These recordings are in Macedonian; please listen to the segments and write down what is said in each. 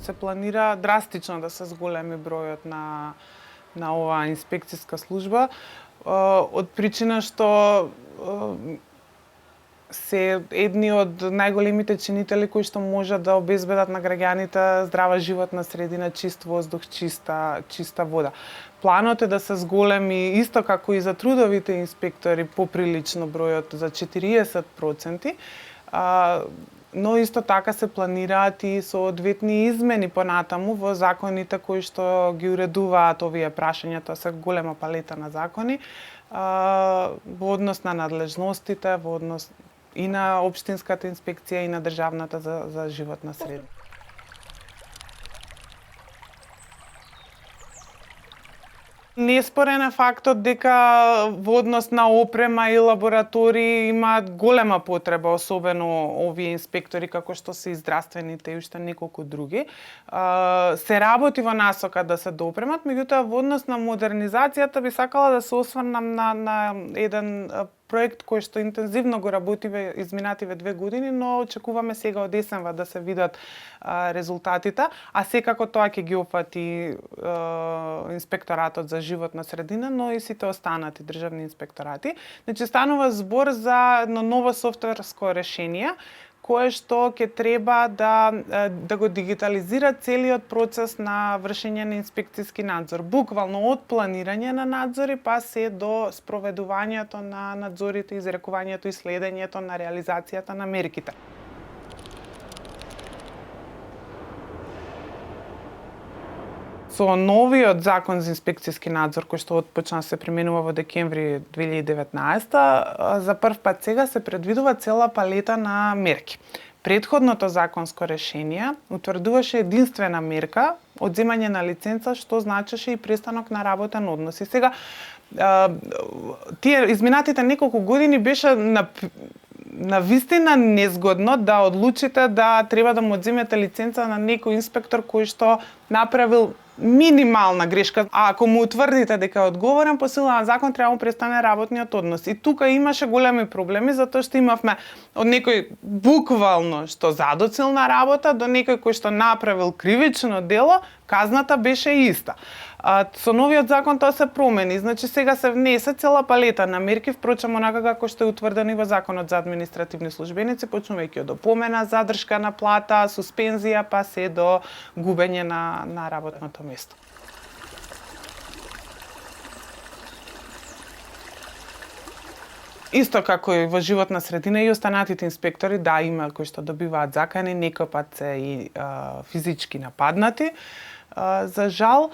се планира драстично да се зголеми бројот на оваа инспекцијска служба, од причина што се едни од најголемите чинители кои што можат да обезбедат на граѓаните здрава животна средина, чист воздух, чиста вода. Планот е да се зголеми исто како и за трудовите инспектори поприлично бројот за 40%, но исто така се планираат и соодветни измени понатаму во законите кои што ги уредуваат овие прашања, тоа се голема палета на закони, во однос на надлежностите, во однос и на општинската инспекција и на државната за животна средина. Неспорен е фактот дека во однос на опрема и лаборатории имаат голема потреба, особено овие инспектори како што се и здравствените и уште неколку други. Се работи во насока да се допремат, меѓутоа во однос на модернизацијата би сакала да се осврнам на еден проект кој што интензивно го работиве изминативе 2 години, но очекуваме сега од есенва да се видат резултатите, а секако тоа ќе ги опфати инспекторатот за животна средина, но и сите останати државни инспекторати. Значи станува збор за едно ново софтверско решение кое што ќе треба да го дигитализира целиот процес на вршење на инспекцијски надзор. Буквално од планирање на надзори па се до спроведувањето на надзорите, изрекувањето и следењето на реализацијата на мерките. Со новиот закон за инспекцијски надзор кој што отпочна да се применува во декември 2019, за прв пат сега се предвидува цела палета на мерки. Претходното законско решение утврдуваше единствена мерка одземање на лиценца, што значеше и престанок на работен однос. И сега тие изминатите неколку години беше на вистина незгодно да одлучите да треба да му одземете лиценца на некој инспектор кој што направил минимална грешка, а ако му утврдите дека е одговорен по сила на закон, треба да му престане работниот однос. И тука имаше големи проблеми затоа што имавме од некој буквално што задоцилна работа до некој кој што направил кривично дело, казната беше иста. Со новиот закон тоа се промени, значи сега се внесе цела палета на мерки, впрочем онака како што е утврдено во законот за административни службеници, почнувајќи од опомена, задршка на плата, суспензија, па се до губење на работното место. Исто како и во животна средина и останатите инспектори, да, има кои што добиваат закани, некој пат се и физички нападнати, за жал,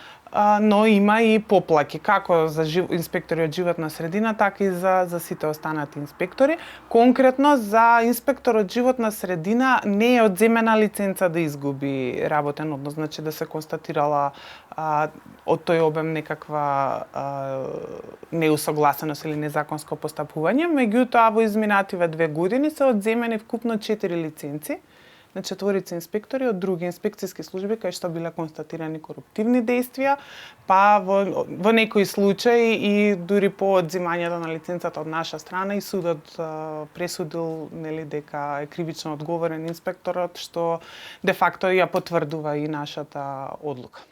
но има и поплаки, како за инспектори од животна средина, така и за сите останати инспектори. Конкретно за инспектор од животна средина не е одземена лиценца да изгуби работен однос, значи да се констатирала од тој обем некаква неусогласеност или незаконско постапување, меѓутоа во изминативе 2 години се одземени вкупно 4 лиценци на 4 инспектори од други инспекцијски служби кај што биле констатирани коруптивни дејствија, па во некои случаи и дури по одземањето на лиценцата од наша страна и судот пресудил дека е кривично одговорен инспекторот, што де факто ја потврдува и нашата одлука.